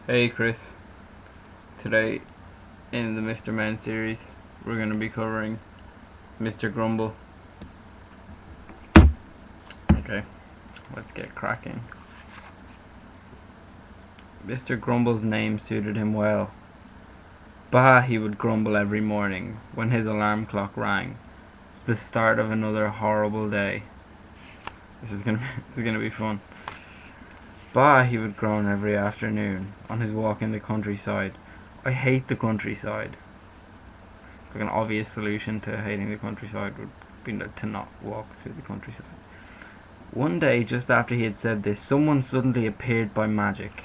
Hey Chris, today in the Mr. Man series we're going to be covering Mr. Grumble. Okay, let's get cracking. Mr. Grumble's name suited him well. Bah, he would grumble every morning when his alarm clock rang. It's the start of another horrible day. This is gonna be fun. Bah, he would groan every afternoon on his walk in the countryside. I hate the countryside. It's like an obvious solution to hating the countryside would be to not walk through the countryside. One day, just after he had said this, someone suddenly appeared by magic.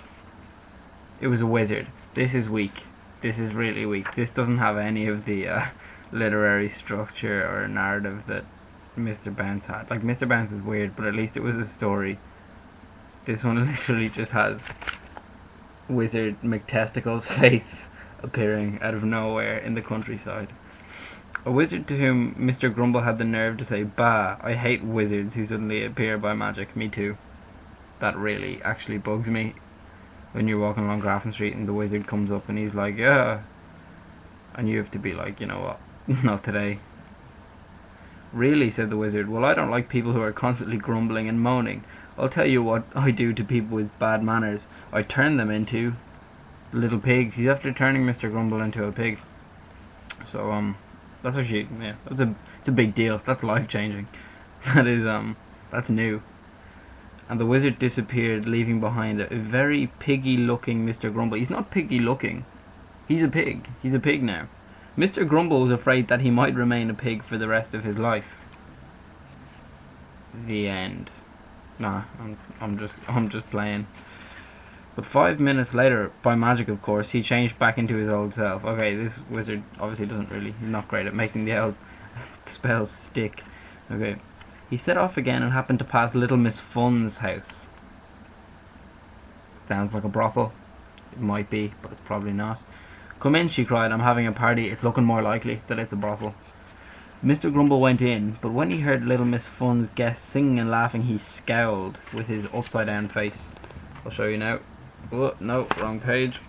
It was a wizard. This is weak. This is really weak. This doesn't have any of the literary structure or narrative that Mr. Bounce had. Like, Mr. Bounce is weird, but at least it was a story. This one literally just has Wizard McTesticle's face appearing out of nowhere in the countryside. A wizard to whom Mr. Grumble had the nerve to say, "Bah, I hate wizards who suddenly appear by magic." Me too. That really actually bugs me. When you're walking along Grafton Street and the wizard comes up and he's like, "Yeah," and you have to be like, "You know what? Not today." "Really?" said the wizard. "Well, I don't like people who are constantly grumbling and moaning. I'll tell you what I do to people with bad manners. I turn them into little pigs." He's after turning Mr. Grumble into a pig. So, that's actually, yeah, it's a big deal. That's life changing. That's new. And the wizard disappeared, leaving behind a very piggy looking Mr. Grumble. He's not piggy looking. He's a pig. He's a pig now. Mr. Grumble was afraid that he might remain a pig for the rest of his life. The end. Nah, I'm just playing. But 5 minutes later, by magic of course, he changed back into his old self. Okay, this wizard obviously he's not great at making the old spells stick. Okay. He set off again and happened to pass Little Miss Fun's house. Sounds like a brothel. It might be, but it's probably not. "Come in," she cried. "I'm having a party. It's looking more likely that it's a brothel." Mr. Grumble went in, but when he heard Little Miss Fun's guests singing and laughing, he scowled with his upside down face. I'll show you now. Oh, no, wrong page.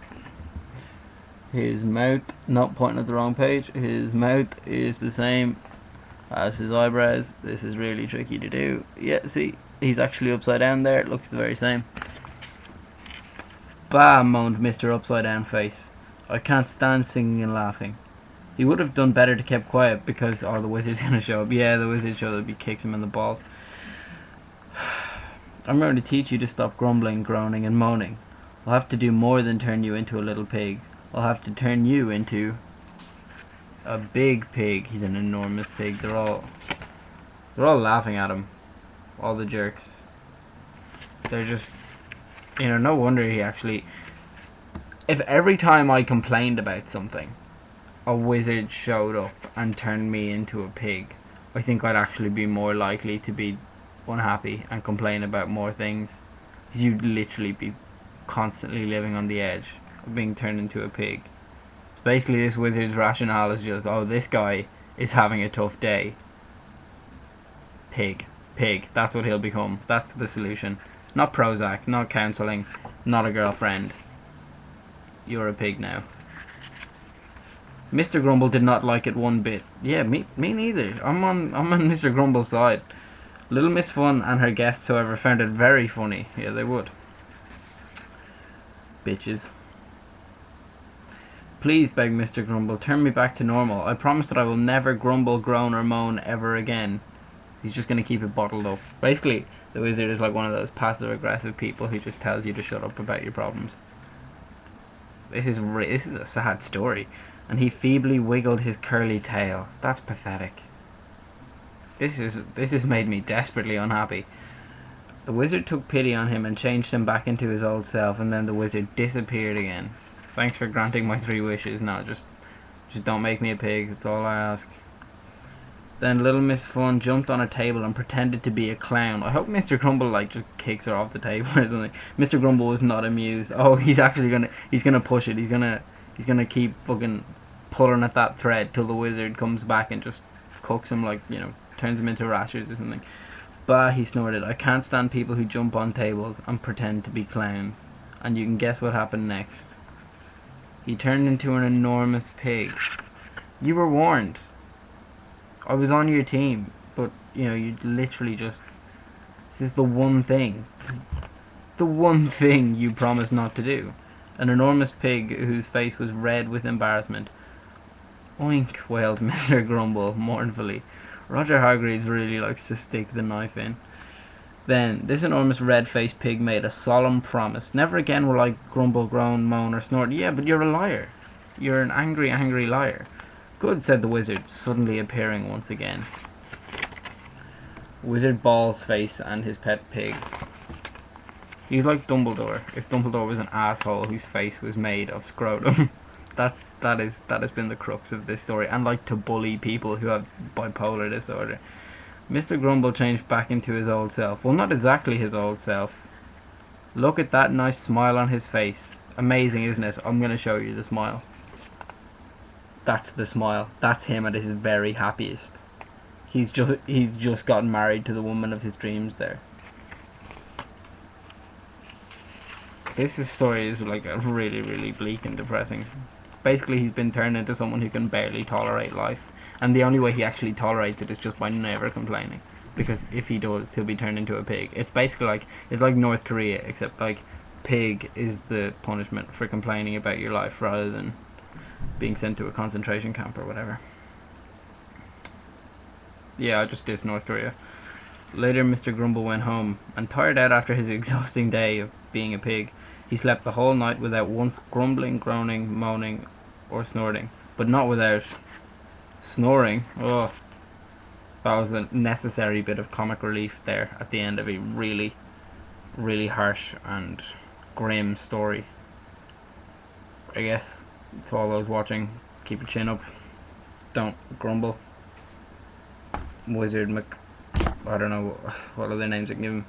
His mouth, not pointing at the wrong page. His mouth is the same as his eyebrows. This is really tricky to do. Yeah, see, he's actually upside down there. It looks the very same. "Bah," moaned Mr. Upside Down Face. "I can't stand singing and laughing." He would have done better to keep quiet because, the wizard's gonna show up. Yeah, the wizard showed up. He kicks him in the balls. "I'm going to teach you to stop grumbling, groaning, and moaning. I'll have to do more than turn you into a little pig. I'll have to turn you into a big pig." He's an enormous pig. They're all laughing at him. All the jerks. They're just, no wonder he actually. If every time I complained about something, a wizard showed up and turned me into a pig, I think I'd actually be more likely to be unhappy and complain about more things. Because you'd literally be constantly living on the edge of being turned into a pig. So basically this wizard's rationale is just, oh, this guy is having a tough day. Pig. That's what he'll become. That's the solution. Not Prozac, not counselling, not a girlfriend. You're a pig now. Mr. Grumble did not like it one bit. Yeah, me neither. I'm on Mr. Grumble's side. Little Miss Fun and her guests, however, found it very funny. Yeah, they would. Bitches. "Please," begged Mr. Grumble, "turn me back to normal. I promise that I will never grumble, groan, or moan ever again." He's just going to keep it bottled up. Basically, the wizard is like one of those passive-aggressive people who just tells you to shut up about your problems. This is a sad story. And he feebly wiggled his curly tail. That's pathetic. This has made me desperately unhappy. The wizard took pity on him and changed him back into his old self, and then the wizard disappeared again. "Thanks for granting my 3 wishes. No, just don't make me a pig. That's all I ask." Then Little Miss Fun jumped on a table and pretended to be a clown. I hope Mr. Grumble just kicks her off the table or something. Mr. Grumble was not amused. Oh, he's actually gonna push it. He's gonna keep fucking pulling at that thread till the wizard comes back and just cooks him, like, turns him into rashers or something. "Bah," he snorted. "I can't stand people who jump on tables and pretend to be clowns. and you can guess what happened next. He turned into an enormous pig. You were warned. I was on your team, but you literally just. This is the one thing. The one thing you promised not to do. An enormous pig whose face was red with embarrassment. Oink, wailed Mr. Grumble mournfully. Roger Hargreaves really likes to stick the knife in. Then, this enormous red-faced pig made a solemn promise. Never again will I grumble, groan, moan, or snort. Yeah, but you're a liar. You're an angry, angry liar. Good, said the wizard, suddenly appearing once again. Wizard Ball's face and his pet pig. He's like Dumbledore, if Dumbledore was an asshole whose face was made of scrotum. that has been the crux of this story, and like to bully people who have bipolar disorder. Mr. Grumble changed back into his old self. Well, not exactly his old self. Look at that nice smile on his face. Amazing, isn't it? I'm going to show you the smile. That's the smile. That's him at his very happiest. He's just gotten married to the woman of his dreams there. This story is like really, really bleak and depressing. Basically, he's been turned into someone who can barely tolerate life. And the only way he actually tolerates it is just by never complaining. Because if he does, he'll be turned into a pig. It's basically it's like North Korea, except like pig is the punishment for complaining about your life rather than being sent to a concentration camp or whatever. Yeah, I just dissed North Korea. Later, Mr. Grumble went home, and tired out after his exhausting day of being a pig, he slept the whole night without once grumbling, groaning, moaning, or snorting. But not without snoring. Oh, that was a necessary bit of comic relief there at the end of a really, really harsh and grim story. I guess to all those watching, keep your chin up. Don't grumble. Wizard I don't know what other names I can give him.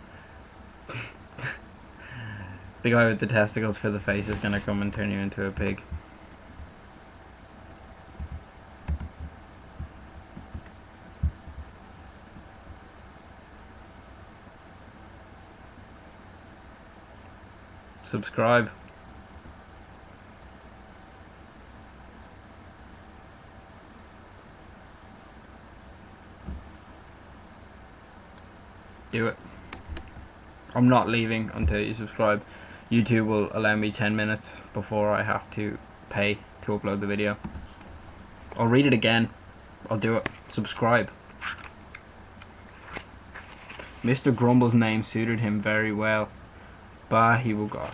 The guy with the testicles for the face is gonna come and turn you into a pig. Subscribe. Do it. I'm not leaving until you subscribe. YouTube will allow me 10 minutes before I have to pay to upload the video. I'll read it again. I'll do it. Subscribe. Mr. Grumble's name suited him very well. Bah, he will go.